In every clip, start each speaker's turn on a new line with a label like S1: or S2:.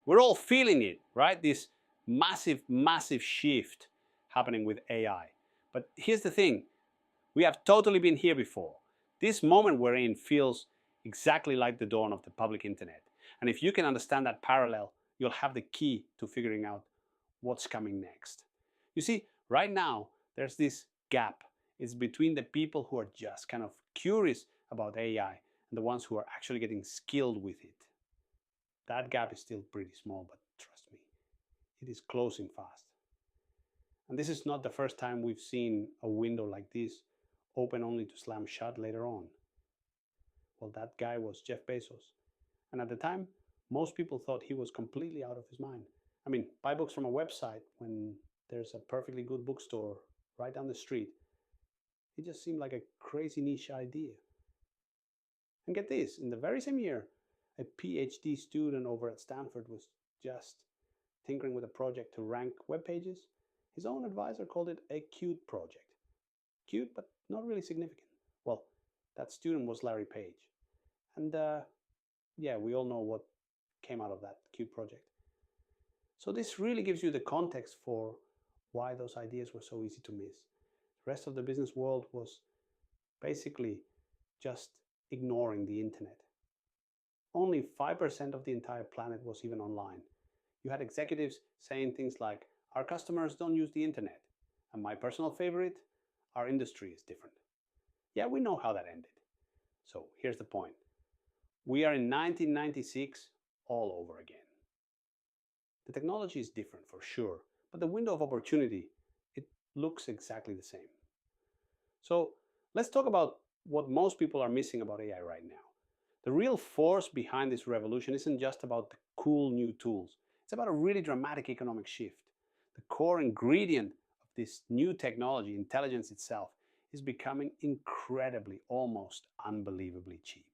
S1: We're all feeling it, right? This massive, massive shift happening with AI. But here's the thing, we have totally been here before. This moment we're in feels exactly like the dawn of the public internet. And if you can understand that parallel, you'll have the key to figuring out what's coming next. You see, right now, there's this gap. It's between the people who are just kind of curious about AI and the ones who are actually getting skilled with it. That gap is still pretty small, but trust me, it is closing fast. And this is not the first time we've seen a window like this open only to slam shut later on. Well, that guy was Jeff Bezos. And at the time, most people thought he was completely out of his mind. I mean, buy books from a website when there's a perfectly good bookstore right down the street. It just seemed like a crazy niche idea. And get this, in the very same year, a PhD student over at Stanford was just tinkering with a project to rank web pages. His own advisor called it a cute project. Cute, but not really significant. Well, that student was Larry Page. And yeah, we all know what came out of that cute project. So this really gives you the context for why those ideas were so easy to miss. The rest of the business world was basically just ignoring the internet. Only 5% of the entire planet was even online. You had executives saying things like, our customers don't use the internet. And my personal favorite, our industry is different. Yeah, we know how that ended. So here's the point. We are in 1996 all over again. The technology is different for sure, but the window of opportunity, it looks exactly the same. So let's talk about what most people are missing about AI right now. The real force behind this revolution isn't just about the cool new tools. It's about a really dramatic economic shift. The core ingredient of this new technology, intelligence itself, is becoming incredibly, almost unbelievably cheap.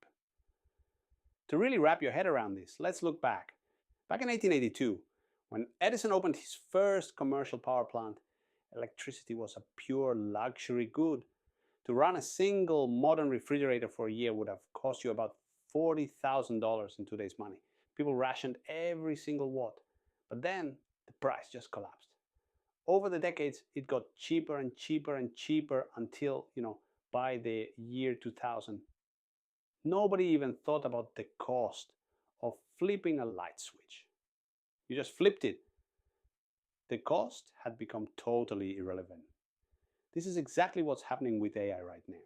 S1: To really wrap your head around this, let's look back. Back in 1882, when Edison opened his first commercial power plant, electricity was a pure luxury good. To run a single modern refrigerator for a year would have cost you about $40,000 in today's money. People rationed every single watt. But then the price just collapsed. Over the decades, it got cheaper and cheaper and cheaper until, by the year 2000, nobody even thought about the cost of flipping a light switch. You just flipped it. The cost had become totally irrelevant. This is exactly what's happening with AI right now.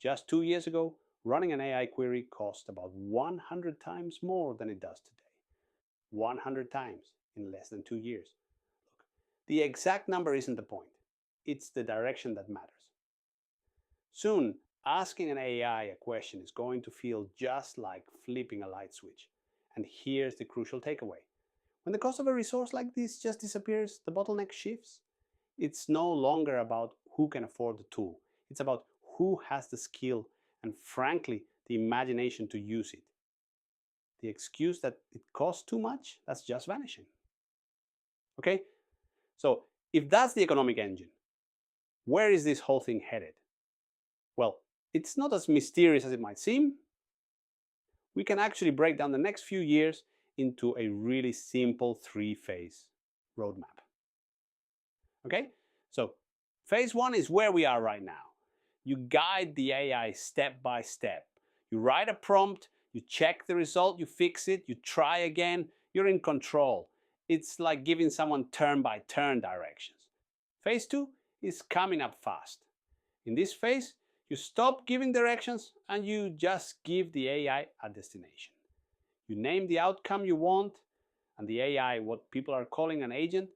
S1: Just 2 years ago, running an AI query cost about 100 times more than it does today. 100 times in less than 2 years. Look, the exact number isn't the point. It's the direction that matters. Soon, asking an AI a question is going to feel just like flipping a light switch. And here's the crucial takeaway. When the cost of a resource like this just disappears, the bottleneck shifts. It's no longer about who can afford the tool. It's about who has the skill and, frankly, the imagination to use it. The excuse that it costs too much, that's just vanishing. Okay? So, if that's the economic engine, where is this whole thing headed? Well, it's not as mysterious as it might seem. We can actually break down the next few years into a really simple three-phase roadmap. Okay? So, phase one is where we are right now. You guide the AI step by step. You write a prompt, you check the result, you fix it, you try again, you're in control. It's like giving someone turn-by-turn directions. Phase two is coming up fast. In this phase, you stop giving directions and you just give the AI a destination. You name the outcome you want, and the AI, what people are calling an agent,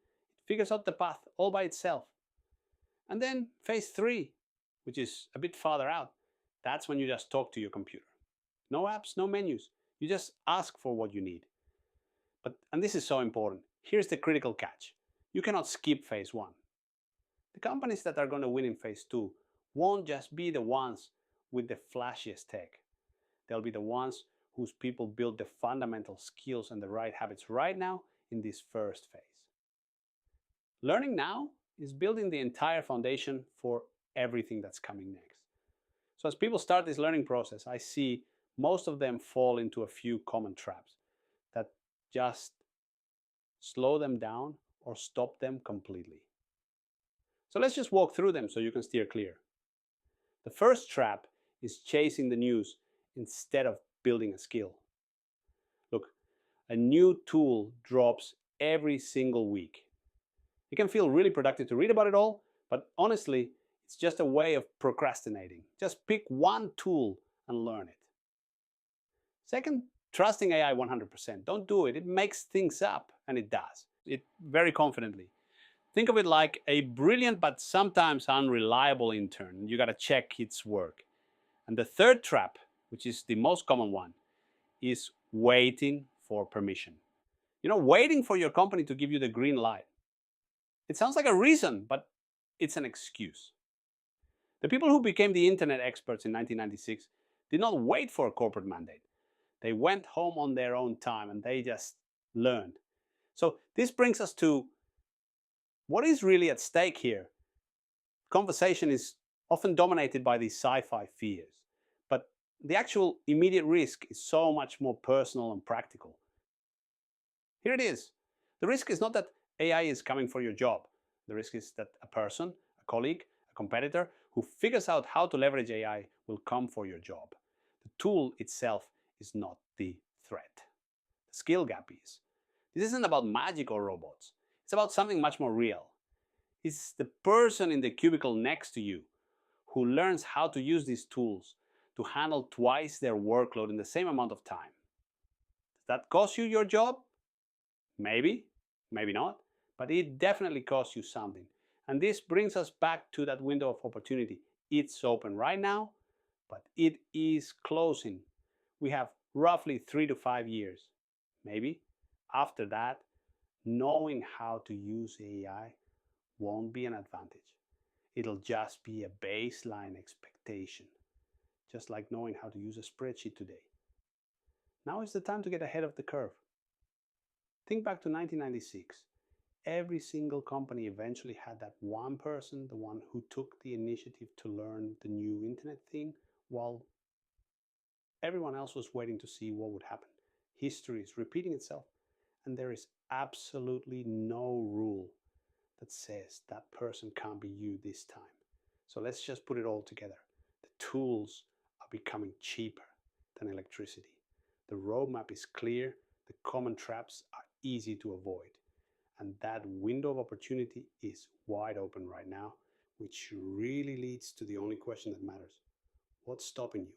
S1: figures out the path all by itself. And then phase three, which is a bit farther out, that's when you just talk to your computer. No apps, no menus. You just ask for what you need. And this is so important. Here's the critical catch. You cannot skip phase one. The companies that are going to win in phase two won't just be the ones with the flashiest tech. They'll be the ones whose people build the fundamental skills and the right habits right now in this first phase. Learning now is building the entire foundation for everything that's coming next. So as people start this learning process, I see most of them fall into a few common traps that just slow them down, or stop them completely. So let's just walk through them so you can steer clear. The first trap is chasing the news instead of building a skill. Look, a new tool drops every single week. It can feel really productive to read about it all, but honestly, it's just a way of procrastinating. Just pick one tool and learn it. Second, trusting AI 100%. Don't do it. It makes things up, and it does. It very confidently. Think of it like a brilliant but sometimes unreliable intern. You got to check its work. And the third trap, which is the most common one, is waiting for permission. Waiting for your company to give you the green light. It sounds like a reason, but it's an excuse. The people who became the internet experts in 1996 did not wait for a corporate mandate. They went home on their own time and they just learned. So this brings us to what is really at stake here. Conversation is often dominated by these sci-fi fears, but the actual immediate risk is so much more personal and practical. Here it is. The risk is not that AI is coming for your job. The risk is that a person, a colleague, a competitor who figures out how to leverage AI will come for your job. The tool itself is not the threat. The skill gap is. This isn't about magic or robots. It's about something much more real. It's the person in the cubicle next to you who learns how to use these tools to handle twice their workload in the same amount of time. Does that cost you your job? Maybe, maybe not, but it definitely costs you something. And this brings us back to that window of opportunity. It's open right now, but it is closing. We have roughly 3 to 5 years. Maybe after that, knowing how to use AI won't be an advantage. It'll just be a baseline expectation, just like knowing how to use a spreadsheet today. Now is the time to get ahead of the curve. Think back to 1996. Every single company eventually had that one person, the one who took the initiative to learn the new internet thing, while everyone else was waiting to see what would happen. History is repeating itself, and there is absolutely no rule that says that person can't be you this time. So let's just put it all together. The tools are becoming cheaper than electricity. The roadmap is clear, the common traps are easy to avoid, and that window of opportunity is wide open right now, which really leads to the only question that matters. What's stopping you?